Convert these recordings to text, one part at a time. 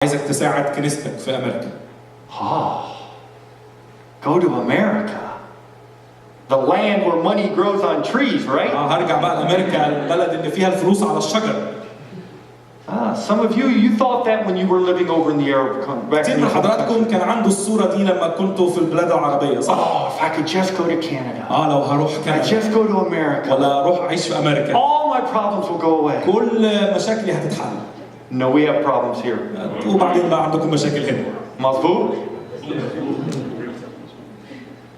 عايزك تساعد كنيستك في أمريكا. Go to America. The land where money grows on trees, right? هرجع بقى لأمريكا، البلد اللي فيها الفلوس على الشجر. Some of you thought that when you were living over in the Arab country. كتير من حضراتكم كان عنده الصورة دي لما كنتوا في البلاد العربية، صح؟ If I could just go to Canada. لو هروح I كندا. just go to America. ولا أروح أعيش في أمريكا. All my problems will go away. كل مشاكلي هتتحل. No, we have problems here. وبعدين بقى عندكم مشاكل هنا. مظبوط.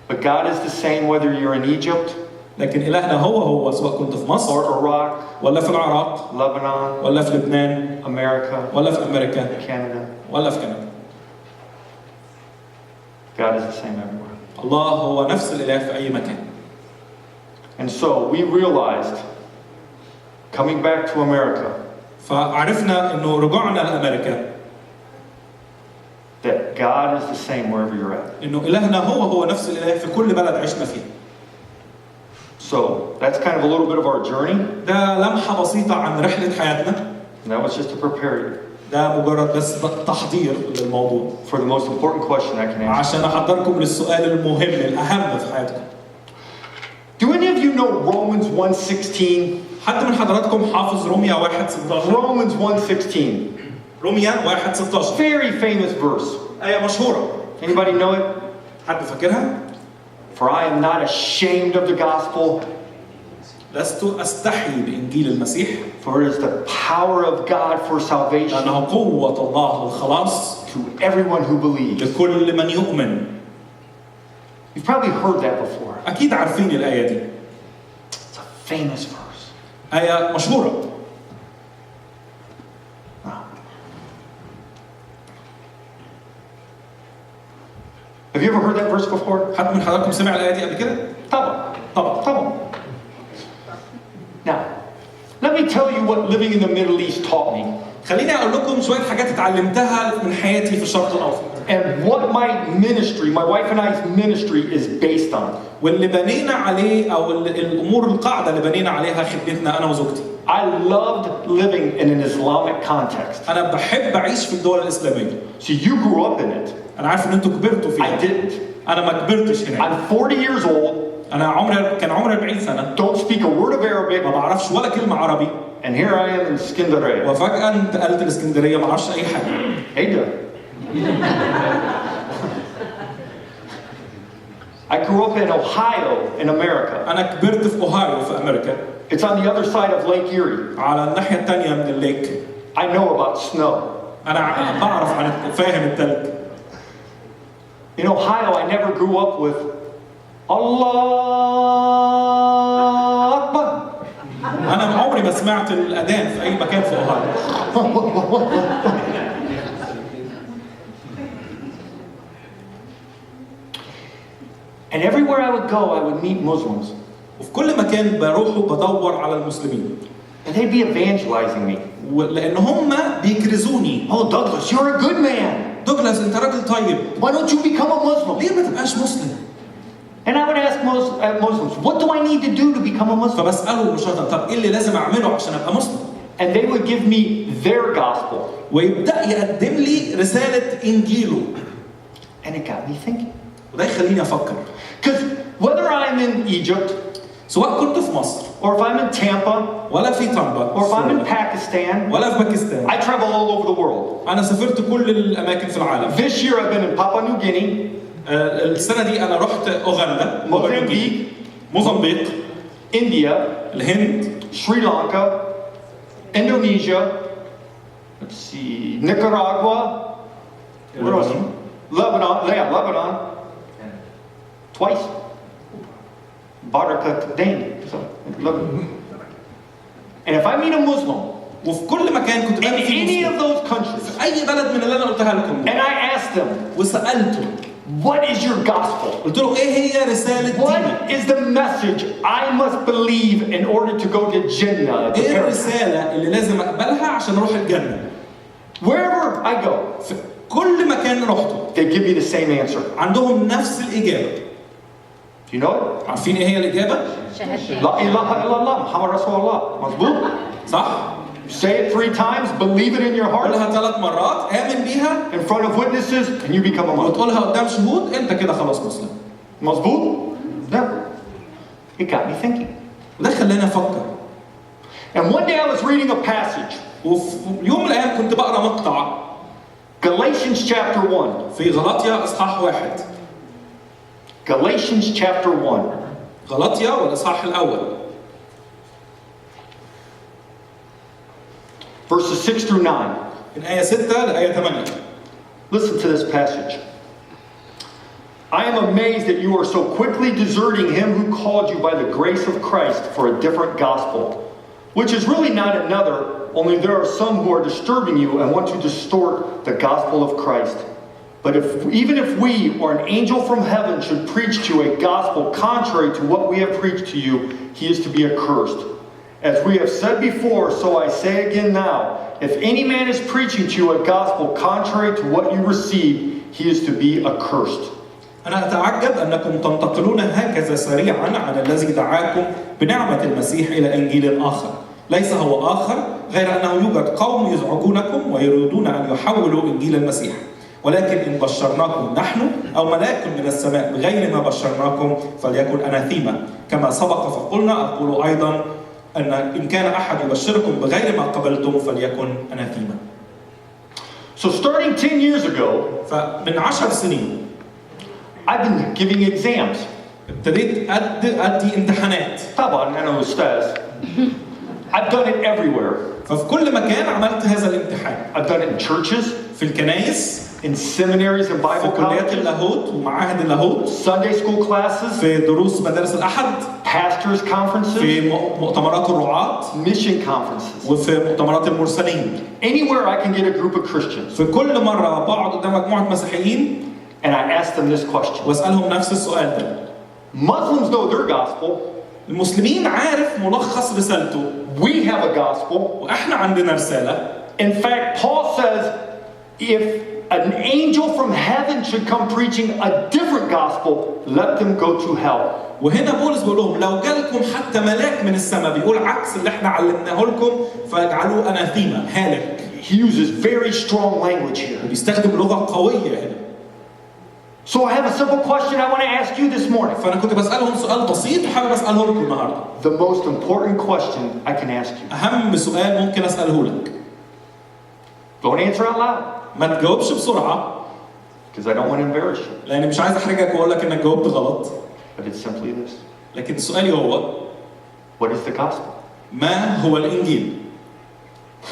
But God is the same whether you're in Egypt. لكن إلهنا هو سواء كنت في مصر. Or Iraq. ولا في العراق. Lebanon. ولا في لبنان. America. ولا في أمريكا. Canada. ولا في كندا. God is the same everywhere. الله هو نفس الإله في أي مكان. And so we realized, coming back to America, فعرفنا إنه رجوعنا لأمريكا that God is the same wherever you're at. إنه إلهنا هو نفس الإله في كل بلد عشنا فيه. So that's kind of a little bit of our journey. ده لمحة بسيطة عن رحلة حياتنا. And that was just to prepare you ده مجرد بس تحضير للموضوع. for the most important question I can answer. عشان أحضركم للسؤال المهم الأهم في حياتكم. Do any of you know Romans 1:16? حد من حضراتكم حافظ روميا 1:16؟ Romans 1:16. روميا 1:16. Very famous verse. آية مشهورة. Anybody know it? حد فاكرها؟ For I am not ashamed of the gospel. لست أستحي بإنجيل المسيح. For it is the power of God for salvation. لأنه قوة الله للخلاص. To everyone who believes. لكل من يؤمن. You've probably heard that before. أكيد عارفين الآية دي. It's a famous verse. آية مشهورة. Have you ever heard that verse before? حد من حضراتكم سمع الآية دي قبل كده؟ طبعا. Now, let me tell you what living in the Middle East taught me. خليني أقول لكم شوية حاجات اتعلمتها من حياتي في الشرق الأوسط. And what my wife and I's ministry is based on. واللي بنينا عليه أو الأمور القاعدة اللي بنينا عليها خدمتنا أنا وزوجتي. I loved living in an Islamic context. أنا بحب أعيش في الدول الإسلامية. So you grew up in it. أنا عارف إن أنتوا كبرتوا فيها. I didn't. أنا ما كبرتش هنا. I'm 40 years old. كان عمري 40 سنة. Don't speak a word of Arabic. ما بعرفش ولا كلمة عربي. And here I am in Skindere. وفجأة انتقلت الإسكندرية ما أعرفش أي حاجة. Hey there. I grew up in Ohio in America. أنا كبرت في أوهايو في أمريكا. It's on the other side of Lake Erie. على الناحية الثانية من الليك. I know about snow. أنا بعرف فاهم الثلج. In Ohio, I never grew up with Allah Akbar. أنا عمري ما سمعت الأذان في أي مكان في أوهايو. And everywhere I would go, I would meet Muslims. وفي كل مكان بروحه بدور على المسلمين. And they'd be evangelizing me. لأن هم بيكرزوني. Oh, Douglas, you're a good man. دوغلاس أنت راجل طيب. Why don't you become a Muslim? ليه ما تبقاش مسلم؟ And I would ask Muslims, what do I need to do to become a Muslim? فبسأله مشاهدة طب إيه اللي لازم أعمله عشان أبقى مسلم؟ And they would give me their gospel. ويبدأ يقدم لي رسالة إنجيله. And it got me thinking. وده يخليني أفكر. Because whether I'm in Egypt, سواء كنت في مصر or if I'm in Tampa, ولا في طنبا or if I'm in Pakistan, ولا في باكستان. I travel all over the world. أنا سافرت كل الأماكن في العالم. This year I've been in Papua New Guinea. السنة دي أنا رحت أوغندا. موزمبيق. India. الهند. Sri Lanka. Indonesia. Let's see. Nicaragua. Where else? Lebanon. Yeah, Lebanon. Twice. Baraka Dane. And if I meet a Muslim, وفي كل مكان كنت in any of those countries, في أي بلد من اللي أنا قلتها لكم. and I asked them, وسألته. what is your gospel? قلت له إيه هي رسالة دينك؟ What is the message I must believe in order to go to Jannah? إيه الرسالة اللي لازم أقبلها عشان أروح الجنة؟ Wherever I go, في كل مكان رحته. they give me the same answer. عندهم نفس الإجابة. Do you know it? عارفين إيه هي الإجابة؟ لا إله إلا الله محمد رسول الله. مظبوط؟ صح؟ say it 3 times, believe it in your heart, قولها 3 مرات، آمن بيها، in front of witnesses, and you become a Muslim. وتقولها قدام شهود، أنت كده خلاص مسلم. مظبوط؟ Never. It got me thinking. وده خلاني أفكر. And one day I was reading a passage. وفي يوم من الأيام كنت بقرأ مقطع Galatians chapter 1. في غلاطيا إصحاح 1. Galatians chapter 1. غلاطيا والإصحاح الأول. Verses 6 through 9. من آية 6 لآية 8. Listen to this passage. I am amazed that you are so quickly deserting him who called you by the grace of Christ for a different gospel, which is really not another, only there are some who are disturbing you and want to distort the gospel of Christ. But even if we or an angel from heaven should preach to you a gospel contrary to what we have preached to you, he is to be accursed. As we have said before, so I say again now, if any man is preaching to you a gospel contrary to what you received, he is to be accursed. أنا أتعجب أنكم تنتقلون هكذا سريعا عن الذي دعاكم بنعمة المسيح إلى إنجيل آخر، ليس هو آخر غير أنه يوجد قوم يزعجونكم ويريدون أن يحولوا إنجيل المسيح، ولكن إن بشرناكم نحن أو ملاك من السماء بغير ما بشرناكم فليكن أناثيما، كما سبق فقلنا أقول أيضا إن كان أحد يبشركم بغير ما قبلتم فليكن أناثيما. So starting 10 years ago, فمن 10 سنين I've been giving exams. ابتديت أدي امتحانات. طبعا أنا أستاذ. I've done it everywhere. ففي كل مكان عملت هذا الامتحان. I've done it in churches, في الكنائس، in seminaries and في Bible كليات colleges, اللاهوت ومعاهد اللاهوت، Sunday school classes, في دروس مدارس الأحد، pastors' conferences, في مؤتمرات الرعاة، mission conferences. وفي مؤتمرات المرسلين. Anywhere I can get a group of Christians. في كل مرة بقعد قدام مجموعة مسيحيين And I ask them this question. واسألهم نفس السؤال ده. Muslims know their gospel. المسلمين عارف ملخص رسالته. We have a gospel. وإحنا عندنا رسالة. In fact, Paul says if an angel from heaven should come preaching a different gospel, let them go to hell. وهنا بولس بيقول لهم لو جالكم حتى ملاك من السماء بيقول عكس اللي احنا علمناه لكم فاجعلوه أناثيما، هالك. He uses very strong language here. بيستخدم لغة قوية هنا. So I have a simple question I want to ask you this morning. فأنا كنت بسألهم سؤال بسيط وحابب أسأله لكم النهاردة. The most important question I can ask you. أهم سؤال ممكن أسأله لك. Don't answer out loud. ما تجاوبش بسرعة. Because I don't want to embarrass you. لأني مش عايز أحرجك وأقول لك إنك جاوبت غلط. But it's simply this. لكن سؤالي هو What is the gospel? ما هو الإنجيل؟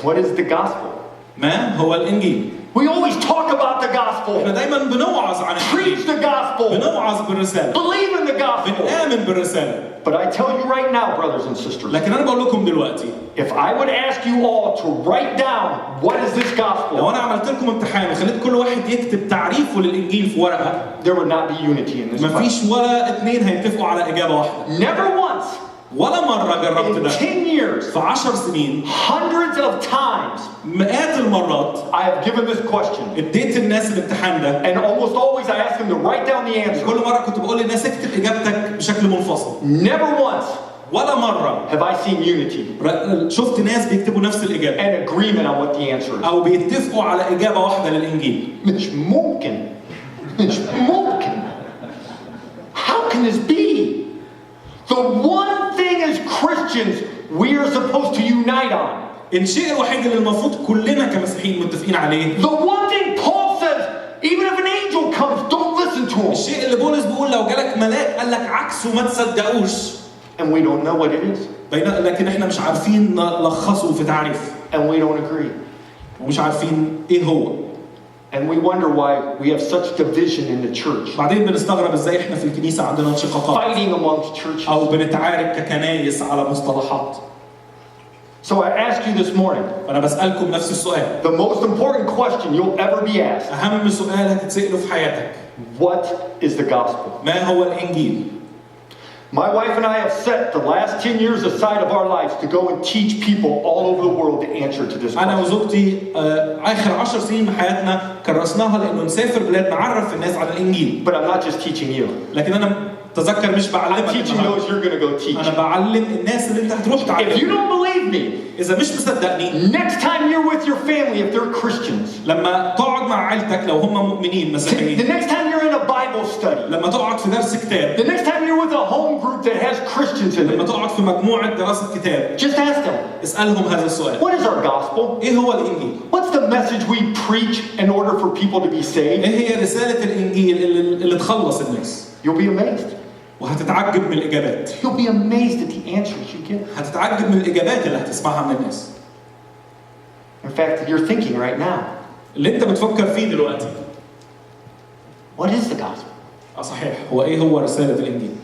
What is the gospel? ما هو الإنجيل؟ We always talk about the gospel. احنا دايما بنوعظ عن Preach الإنجيل. the gospel. بنوعظ بالرسالة. Believe in the gospel. بنآمن بالرسالة. But I tell you right now, brothers and sisters, لكن أنا بقول لكم دلوقتي if I would ask you all to write down what is this لو gospel, أنا عملت لكم امتحان وخليت كل واحد يكتب تعريفه للإنجيل في ورقة، there would not be unity in this question. مفيش ولا اتنين هيتفقوا على إجابة واحدة. Never once ولا مرة جربت in ده. 10 years, في 10 سنين hundreds of times, مئات المرات I have given this question. اديت الناس الامتحان ده. And almost always I ask them to write down the answer. كل مرة كنت بقول للناس اكتب إجابتك بشكل منفصل. Never once ولا مرة have I seen unity شفت ناس بيكتبوا نفس الإجابة and agreement on what the answer is. أو بيتفقوا على إجابة واحدة للإنجيل. مش ممكن. مش ممكن. How can this be? The one thing as Christians we are supposed to unite on. الشيء الوحيد اللي المفروض كلنا كمسيحيين متفقين عليه. The one thing Paul says, even if an angel comes, don't listen to him. الشيء اللي بولس بيقول لو جالك ملاك قال لك عكسه ما تصدقوش. And we don't know what it is. لكن احنا مش عارفين نلخصه في تعريف. And we don't agree. ومش عارفين ايه هو. And we wonder why we have such division in the church. بعدين بنستغرب ازاي احنا في الكنيسة عندنا انشقاقات. Fighting amongst churches. أو بنتعارك ككنايس على مصطلحات. So I ask you this morning, فأنا بسألكم نفس السؤال. the most important question you'll ever be asked. أهم سؤال هتتسأله في حياتك. What is the gospel? ما هو الإنجيل؟ My wife and I have set the last 10 years aside of our lives to go and teach people all over the world the answer to this أنا question. وزوجتي آخر 10 سنين من حياتنا كرسناها لأنه نسافر بلاد نعرف الناس على الإنجيل. But I'm not just teaching you. لكن أنا تذكر مش I'm بعلمك teaching النهاردة. those you're going to go teach. أنا بعلم الناس اللي أنت هتروح If you تعلم. don't believe me, إذا مش مصدقني، next time you're with your family, if they're Christians, لما تقعد مع عيلتك لو هم مؤمنين the مسيحيين، next time you're in a Bible study, لما تقعد في درس كتاب، the next time you're with a home group that has Christians in لما it, تقعد في مجموعة دراسة كتاب، just ask them, اسألهم هذا السؤال. what is our gospel? إيه هو الإنجيل؟ What's the message we preach in order for people to be saved? إيه هي رسالة الإنجيل اللي تخلص الناس؟ You'll be amazed. وهتتعجب من الإجابات. You'll be amazed at the answers you get. هتتعجب من الإجابات اللي هتسمعها من الناس. In fact, you're thinking right now, اللي أنت بتفكر فيه دلوقتي. what is the gospel? صحيح، هو رسالة الإنجيل؟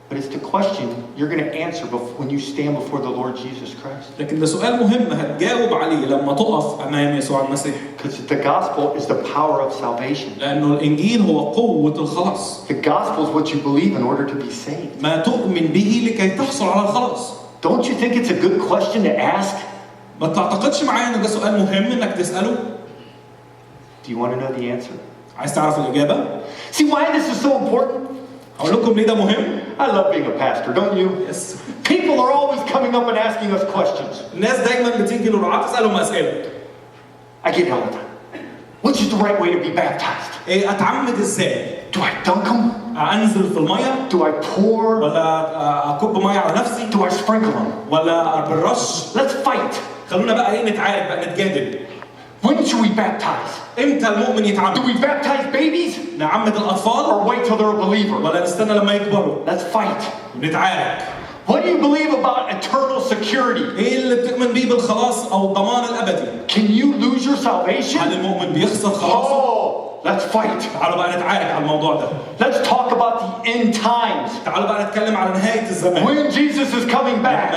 But it's the question you're going to answer when you stand before the Lord Jesus Christ. لكن ده سؤال مهم هتجاوب عليه لما تقف أمام يسوع المسيح. Because the gospel is the power of salvation. لأنه الإنجيل هو قوة الخلاص. The gospel is what you believe in order to be saved. ما تؤمن به لكي تحصل على الخلاص. Don't you think it's a good question to ask? ما تعتقدش معايا إن ده سؤال مهم إنك تسأله؟ Do you want to know the answer? عايز تعرف الإجابة؟ See why this is so important? أقول لكم ليه ده مهم؟ I love being a pastor, don't you? Yes. People are always coming up and asking us questions. الناس دايما بتيجي للرعاة تسألهم أسئلة. I get it all the time. Which is the right way to be baptized? إيه أتعمد إزاي؟ Do I dunk them? أنزل في المية؟ Do I pour? ولا أكب مية على نفسي؟ Do I sprinkle them? ولا بالرش؟ Let's fight. خلونا بقى إيه نتعارك بقى نتجادل. When should we baptize? إمتى المؤمن Do يتعمد؟ we baptize babies نعمد الأطفال or wait till they're a believer? ولا نستنى لما يكبروا؟ Let's fight. نتعارك. What do you believe about eternal security? إيه اللي بتؤمن بيه بالخلاص أو الضمان الأبدي؟ Can you lose your salvation? هل المؤمن بيخسر خلاصه؟ Oh, let's fight. تعالوا بقى نتعارك على الموضوع ده. Let's talk about the end times. تعالوا بقى نتكلم على نهاية الزمان. When Jesus is coming back.